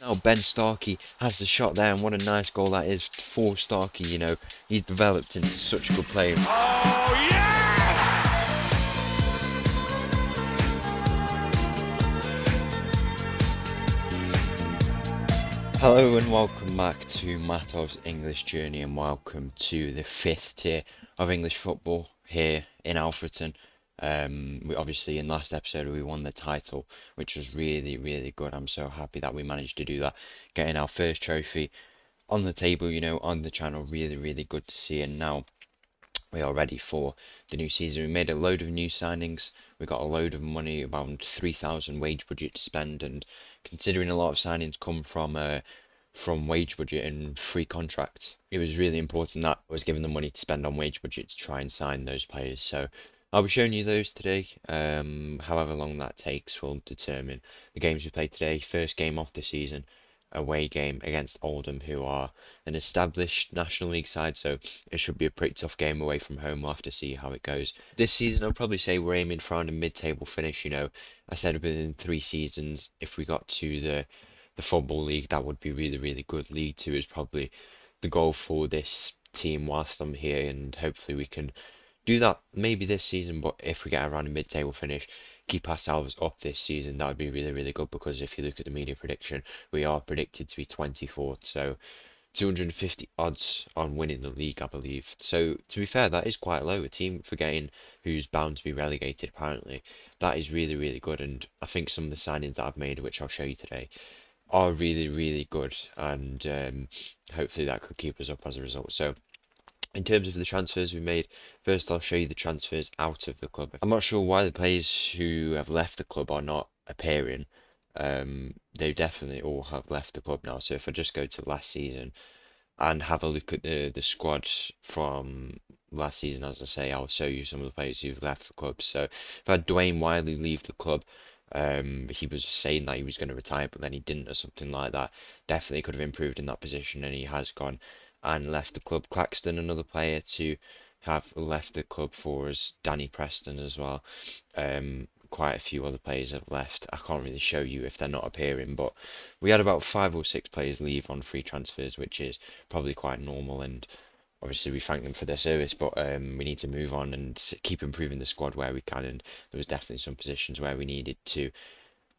Now Ben Starkey has the shot there, and what a nice goal that is for Starkey. He's developed into such a good player. Oh, yes! Hello and welcome back to Mattov's English Journey, and welcome to the fifth tier of English football here in Alfreton. Obviously in last episode we won the title, which was really, really good. I'm so happy that we managed to do that, getting our first trophy on the table, on the channel. Really, really good to see. And now we are ready for the new season. We made a load of new signings. We got a load of money, around 3,000 wage budget to spend, and considering a lot of signings come from wage budget and free contracts, it was really important that I was given the money to spend on wage budget to try and sign those players. So I'll be showing you those today. However long that takes will determine the games we play today. First game of the season, away game against Oldham, who are an established National League side, so it should be a pretty tough game away from home. We'll have to see how it goes. This season, I'll probably say we're aiming for around a mid-table finish. I said within 3 seasons, if we got to the Football League, that would be really, really good. League Two is probably the goal for this team whilst I'm here, and hopefully we can do that maybe this season. But if we get around a mid-table finish, keep ourselves up this season, that would be really, really good, because if you look at the media prediction, we are predicted to be 24th, so 250 odds on winning the league, I believe. So to be fair, that is quite low. A team forgetting who's bound to be relegated, apparently, that is really, really good. And I think some of the signings that I've made, which I'll show you today, are really, really good, and hopefully that could keep us up as a result. So in terms of the transfers we made, first I'll show you the transfers out of the club. I'm not sure why the players who have left the club are not appearing. They definitely all have left the club now. So if I just go to last season and have a look at the squad from last season, as I say, I'll show you some of the players who've left the club. So if I had Dwayne Wiley leave the club, he was saying that he was going to retire, but then he didn't, or something like that. Definitely could have improved in that position, and he has gone and left the club. Claxton, another player to have left the club for us. Danny Preston as well. Quite a few other players have left. I can't really show you if they're not appearing, but we had about 5 or 6 players leave on free transfers, which is probably quite normal, and obviously we thank them for their service, but we need to move on and keep improving the squad where we can, and there was definitely some positions where we needed to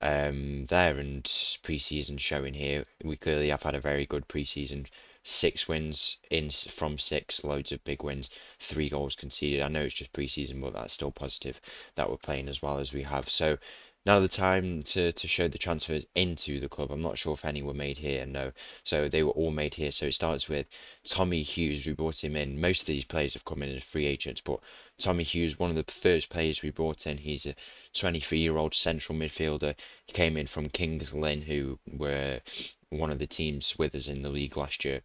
there. And pre-season showing here, we clearly have had a very good pre-season. 6 wins in from 6, loads of big wins, 3 goals conceded. I know it's just pre-season, but that's still positive that we're playing as well as we have. So now the time to show the transfers into the club. I'm not sure if any were made here, no. So they were all made here. So it starts with Tommy Hughes. We brought him in. Most of these players have come in as free agents, but Tommy Hughes, one of the first players we brought in. He's a 23-year-old central midfielder. He came in from Kings Lynn, who were one of the teams with us in the league last year.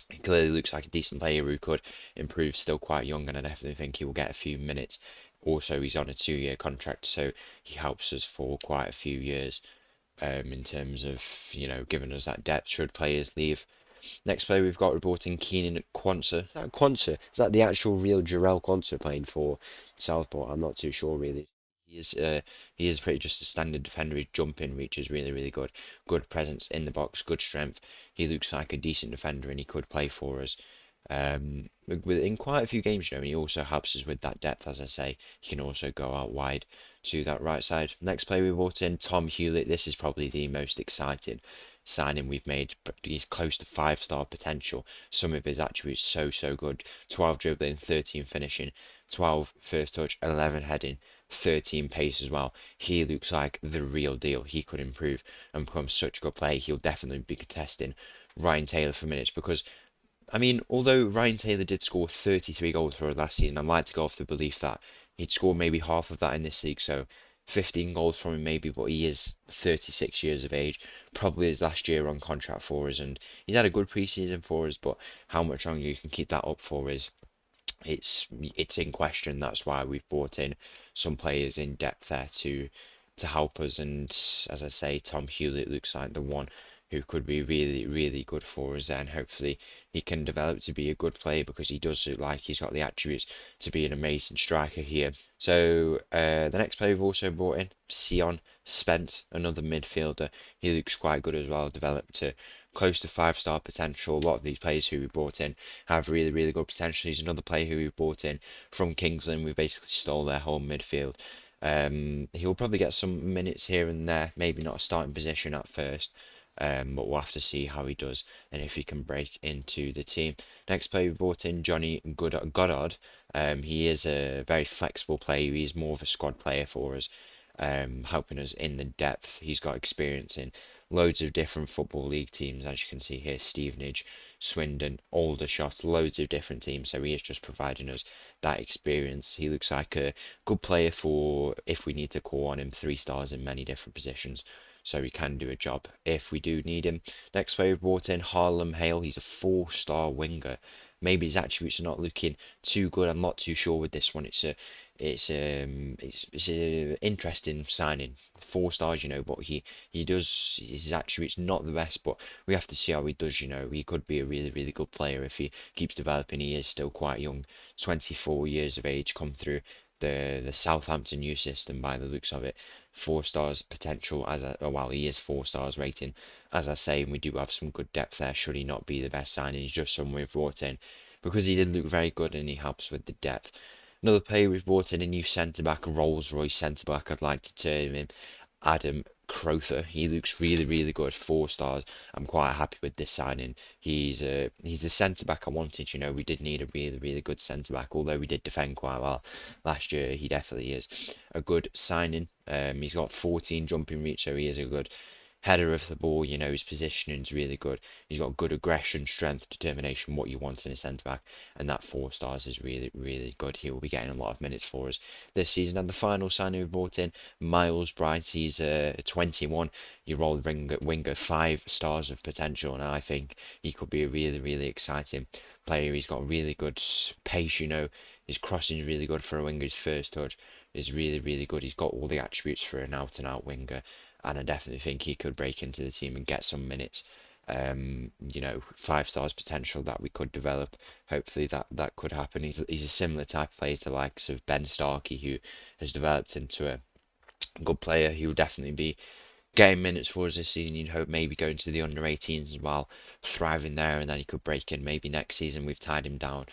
He clearly looks like a decent player who could improve, still quite young, and I definitely think he will get a few minutes. Also, he's on a 2-year contract, so he helps us for quite a few years in terms of, giving us that depth should players leave. Next player we've got reporting Keenan Quansah. Is that Quansah? Is that the actual real Jarell Quansah playing for Southport? I'm not too sure really. He is pretty just a standard defender. His jumping reach is really, really good. Good presence in the box, good strength. He looks like a decent defender, and he could play for us. In quite a few games, he also helps us with that depth, as I say. He can also go out wide to that right side. Next player we brought in, Tom Hewlett. This is probably the most exciting signing we've made. He's close to 5-star potential. Some of his attributes so good. 12 dribbling, 13 finishing, 12 first touch, 11 heading, 13 pace as well. He looks like the real deal. He could improve and become such a good player. He'll definitely be contesting Ryan Taylor for minutes, because although Ryan Taylor did score 33 goals for us last season, I'd like to go off the belief that he'd score maybe half of that in this league, so 15 goals from him maybe, but he is 36 years of age, probably his last year on contract for us, and he's had a good pre-season for us, but how much longer you can keep that up for is it's in question. That's why we've brought in some players in depth there to help us, and as I say, Tom Hewlett looks like the one who could be really, really good for us there, and hopefully he can develop to be a good player because he does look like he's got the attributes to be an amazing striker here. So the next player we've also brought in, Sion Spence, another midfielder. He looks quite good as well, developed to close to 5-star potential. A lot of these players who we brought in have really, really good potential. He's another player who we brought in from Kingsland. We basically stole their whole midfield. He'll probably get some minutes here and there, maybe not a starting position at first, but we'll have to see how he does and if he can break into the team. Next player we brought in, Johnny Goddard. He is a very flexible player. He's more of a squad player for us, helping us in the depth. He's got experience in loads of different football league teams, as you can see here, Stevenage, Swindon, Aldershot, loads of different teams. So he is just providing us that experience. He looks like a good player for if we need to call on him, 3 stars in many different positions. So he can do a job if we do need him. Next player we brought in, Harlem Hale. He's a 4-star winger. Maybe his attributes are not looking too good. I'm not too sure with this one. It's a interesting signing. 4 stars, but he does his attributes not the best, but we have to see how he does. He could be a really, really good player if he keeps developing. He is still quite young, 24 years of age, come through the Southampton youth system by the looks of it. 4 stars potential well, he is 4 stars rating. As I say, we do have some good depth there. Should he not be the best signing, he's just someone we've brought in because he did look very good and he helps with the depth. Another player we've brought in, a new centre back, Rolls Royce centre back. I'd like to term him Adam Crowther. He looks really, really good. 4 stars. I'm quite happy with this signing. He's a centre back I wanted. We did need a really, really good centre back. Although we did defend quite well last year, he definitely is a good signing. He's got 14 jumping reach, so he is a good header of the ball. His positioning's really good. He's got good aggression, strength, determination, what you want in a centre back, and that 4 stars is really, really good. He will be getting a lot of minutes for us this season. And the final signing we brought in, Miles Bright. He's a 21-year-old winger, 5 stars of potential, and I think he could be a really, really exciting player. He's got really good pace. His crossing is really good for a winger. His first touch is really, really good. He's got all the attributes for an out-and-out winger, and I definitely think he could break into the team and get some minutes. 5 stars potential that we could develop. Hopefully that could happen. He's a similar type of player to the likes of Ben Starkey, who has developed into a good player. He will definitely be getting minutes for us this season. You'd hope maybe going to the under-18s as well, thriving there, and then he could break in maybe next season. We've tied him down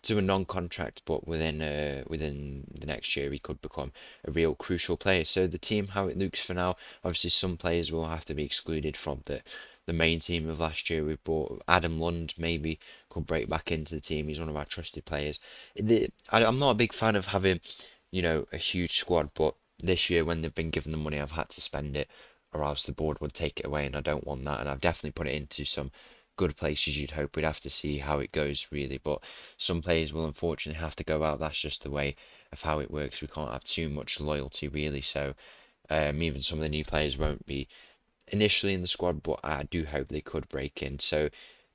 to a non-contract, but within the next year he could become a real crucial player. So the team, how it looks for now, obviously some players will have to be excluded from the main team of last year. We brought Adam Lund, maybe could break back into the team. He's one of our trusted players. I'm not a big fan of having a huge squad, but this year when they've been given the money, I've had to spend it, or else the board would take it away, and I don't want that. And I've definitely put it into some good places. You'd hope. We'd have to see how it goes really, but some players will unfortunately have to go out. That's just the way of how it works. We can't have too much loyalty really, so even some of the new players won't be initially in the squad, but I do hope they could break in. So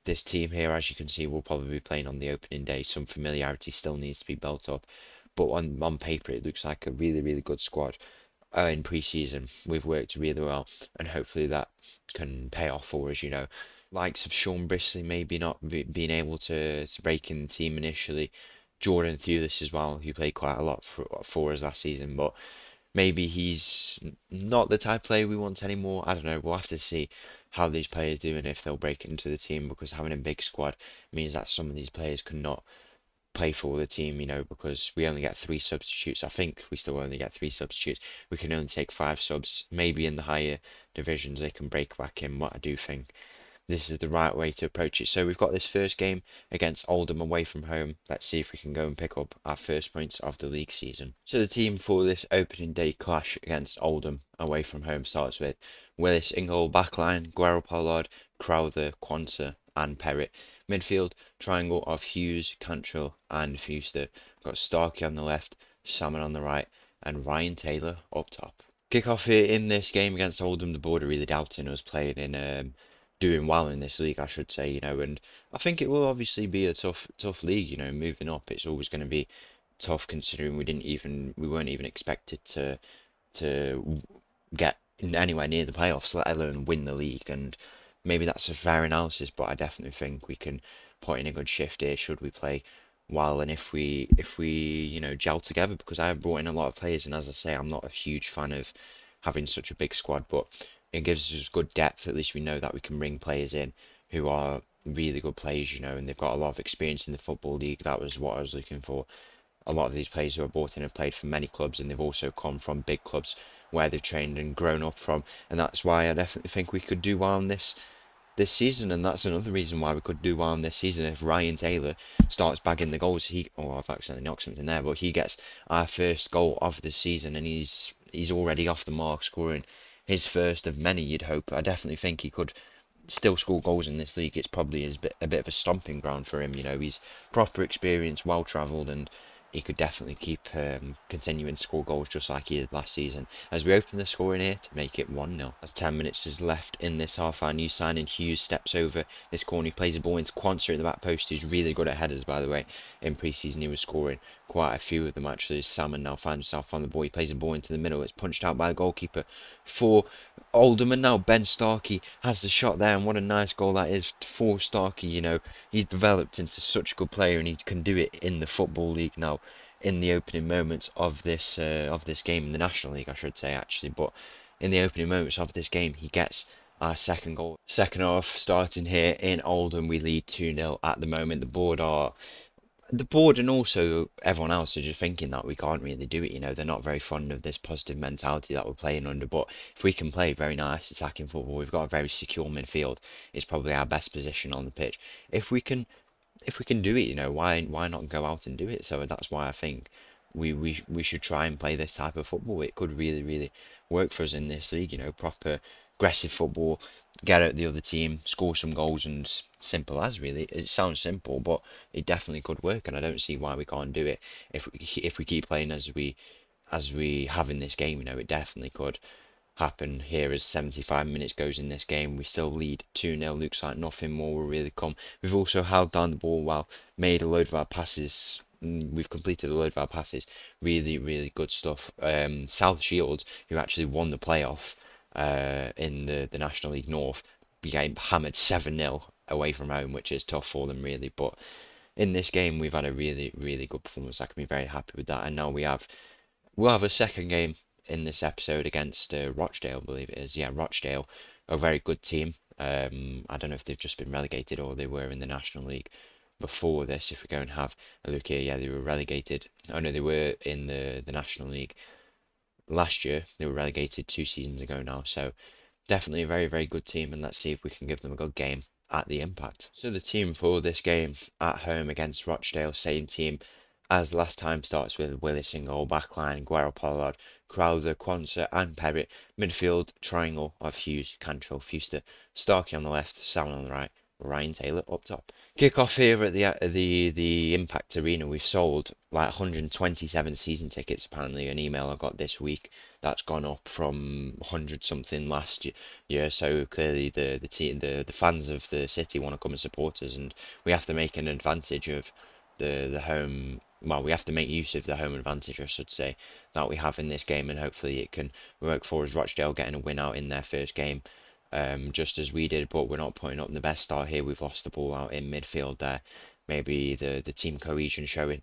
this team here, as you can see, will probably be playing on the opening day. Some familiarity still needs to be built up, but on paper it looks like a really, really good squad. In pre-season we've worked really well, and hopefully that can pay off for us. Likes of Sean Brisley maybe not being able to break in the team initially. Jordan Thewlis as well, who played quite a lot for us last season, but maybe he's not the type of player we want anymore. I don't know. We'll have to see how these players do and if they'll break into the team, because having a big squad means that some of these players cannot play for the team, because we only get 3 substitutes. I think we still only get 3 substitutes. We can only take 5 subs. Maybe in the higher divisions they can break back in, but I do think this is the right way to approach it. So we've got this first game against Oldham away from home. Let's see if we can go and pick up our first points of the league season. So the team for this opening day clash against Oldham away from home starts with Willis in goal, backline, Guerrero Pollard, Crowther, Quansah and Perrott. Midfield, triangle of Hughes, Cantrell and Fuster. We've got Starkey on the left, Salmon on the right and Ryan Taylor up top. Kick off here in this game against Oldham. The board are really doubting us playing in doing well in this league, I should say, and I think it will obviously be a tough league, moving up. It's always going to be tough considering we weren't even expected to get anywhere near the playoffs, let alone win the league. And maybe that's a fair analysis, but I definitely think we can put in a good shift here should we play well and if we gel together because I have brought in a lot of players and as I say I'm not a huge fan of having such a big squad, but it gives us good depth. At least we know that we can bring players in who are really good players, and they've got a lot of experience in the football league. That was what I was looking for. A lot of these players who are brought in have played for many clubs and they've also come from big clubs where they've trained and grown up from, and that's why I definitely think we could do well in this season, and that's another reason why we could do well in this season. If Ryan Taylor starts bagging the goals, I've accidentally knocked something there, but he gets our first goal of the season, and he's already off the mark, scoring his first of many. You'd hope. I definitely think he could still score goals in this league. It's probably a bit of a stomping ground for him. He's proper experienced, well travelled, and he could definitely keep continuing to score goals just like he did last season. As we open the scoring here to make it 1-0. As 10 minutes is left in this half, our new signing Hughes steps over this corner. He plays a ball into Quansah at the back post, who's really good at headers, by the way. In pre-season, he was scoring quite a few of them actually. Salmon now finds himself on the ball. He plays a ball into the middle. It's punched out by the goalkeeper for Oldham, and now Ben Starkey has the shot there, and what a nice goal that is for Starkey. He's developed into such a good player, and he can do it in the Football League now. In the opening moments of this game in the National League, I should say actually, but in the opening moments of this game, he gets our second goal. Second half starting here in Oldham, we lead 2-0 at the moment. The board and also everyone else are just thinking that we can't really do it. They're not very fond of this positive mentality that we're playing under. But if we can play very nice attacking football, we've got a very secure midfield. It's probably our best position on the pitch. If we can do it, why not go out and do it? So that's why I think we should try and play this type of football. It could really, really work for us in this league, proper aggressive football, get out the other team, score some goals, and simple as really. It sounds simple, but it definitely could work, and I don't see why we can't do it if we keep playing as we have in this game. It definitely could happen here as 75 minutes goes in this game. We still lead 2-0. Looks like nothing more will really come. We've also held down the ball well, made a load of our passes. We've completed a load of our passes. Really, really good stuff. South Shields, who actually won the playoff in the National League North, became hammered 7-0 away from home, which is tough for them really. But in this game, we've had a really, really good performance. I can be very happy with that. And now we'll have a second game in this episode against Rochdale, I believe it is. Yeah, Rochdale, a very good team. I don't know if they've just been relegated or they were in the National League before this. If we go and have a look here, yeah, they were relegated. Oh no, they were in the National League last year. They were relegated 2 seasons ago now. So definitely a very, very good team, and let's see if we can give them a good game at the Impact. So the team for this game at home against Rochdale, same team as last time, starts with Willis in goal, backline, Guerrero, Pollard, Crowther, Quansah and Perrott, midfield triangle of Hughes, Cantrell, Fuster, Starkey on the left, Salmon on the right, Ryan Taylor up top. Kick off here at the Impact Arena. We've sold like 127 season tickets apparently. An email I got this week that's gone up from 100 something last year. So clearly the fans of the city want to come and support us, and we have to make an advantage of the home. Well, we have to make use of the home advantage, I should say, that we have in this game, and hopefully it can work for us. Rochdale getting a win out in their first game, just as we did, but we're not putting up the best start here. We've lost the ball out in midfield there. Maybe the team cohesion showing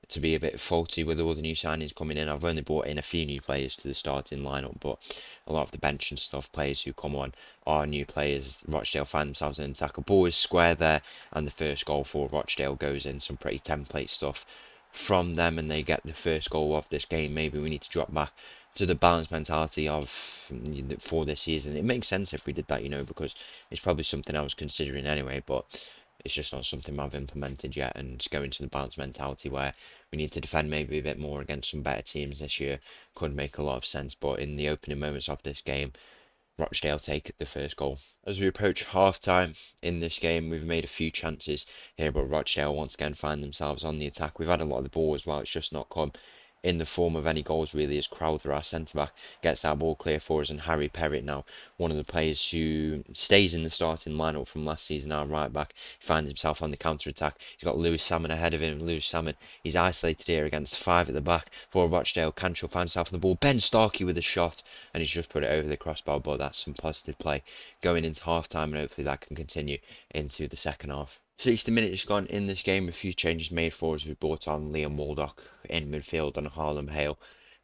to be a bit faulty with all the new signings coming in. I've only brought in a few new players to the starting lineup, but a lot of the bench and stuff, players who come on, are new players. Rochdale find themselves in attack. A ball is square there, and the first goal for Rochdale goes in. Some pretty template stuff from them, and they get the first goal of this game. Maybe we need to drop back to the balanced mentality of for this season. It makes sense if we did that, because it's probably something I was considering anyway, but it's just not something I've implemented yet. And going to the balanced mentality where we need to defend maybe a bit more against some better teams this year could make a lot of sense. But in the opening moments of this game, Rochdale take the first goal. As we approach half-time in this game, we've made a few chances here, but Rochdale once again find themselves on the attack. We've had a lot of the ball as well, it's just not come in the form of any goals really, as Crowther, our centre-back, gets that ball clear for us, and Harry Perrett now, one of the players who stays in the starting lineup from last season, our right-back, finds himself on the counter-attack. He's got Lewis Salmon ahead of him. Lewis Salmon, he's isolated here against 5 at the back for Rochdale. Cantrell finds himself on the ball. Ben Starkey with a shot, and he's just put it over the crossbar, but that's some positive play going into half-time, and hopefully that can continue into the second half. 60 minutes gone in this game, a few changes made for us. We brought on Liam Waldock in midfield and Harlem Hale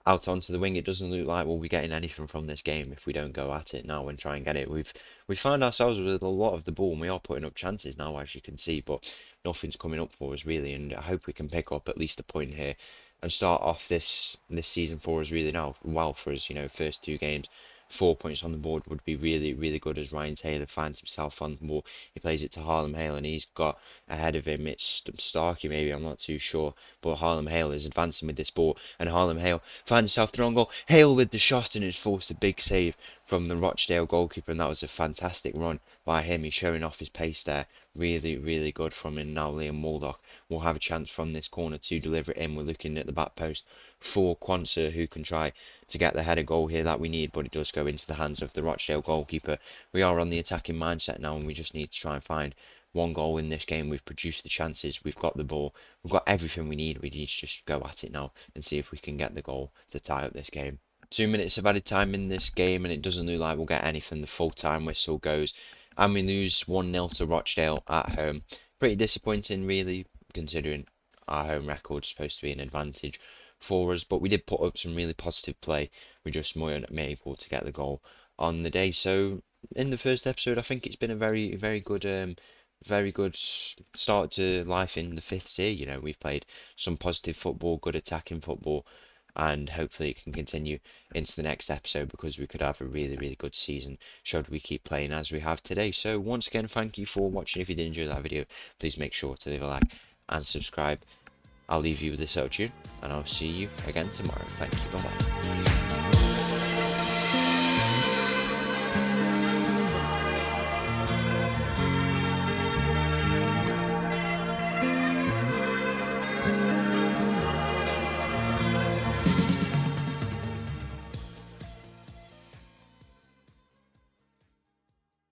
out onto the wing. It doesn't look like we'll be getting anything from this game if we don't go at it now and try and get it. We find ourselves with a lot of the ball, and we are putting up chances now, as you can see, but nothing's coming up for us really, and I hope we can pick up at least a point here and start off this season for us really now well for us. First 2 games, 4 points on the board would be really, really good, as Ryan Taylor finds himself on the ball. He plays it to Harlem Hale, and he's got ahead of him, it's Starkey maybe, I'm not too sure, but Harlem Hale is advancing with this ball, and Harlem Hale finds himself the wrong goal. Hale with the shot, and it's forced a big save from the Rochdale goalkeeper, and that was a fantastic run by him. He's showing off his pace there. Really, really good from him. Now Liam Waldock will have a chance from this corner to deliver it in. We're looking at the back post for Quansah, who can try to get the header goal here that we need, but it does go into the hands of the Rochdale goalkeeper. We are on the attacking mindset now, and we just need to try and find 1 goal in this game. We've produced the chances, we've got the ball, we've got everything we need. We need to just go at it now and see if we can get the goal to tie up this game. 2 minutes of added time in this game, and it doesn't look like we'll get anything. The full-time whistle goes, and we lose 1-0 to Rochdale at home. Pretty disappointing, really, considering our home record's supposed to be an advantage for us, but we did put up some really positive play. We just weren't able to get the goal on the day. So in the first episode, I think it's been a very, very good start to life in the 5th tier. We've played some positive football, good attacking football, and hopefully it can continue into the next episode, because we could have a really, really good season should we keep playing as we have today. So once again, thank you for watching. If you did enjoy that video, please make sure to leave a like and subscribe. I'll leave you with this outro, and I'll see you again tomorrow. Thank you, bye bye.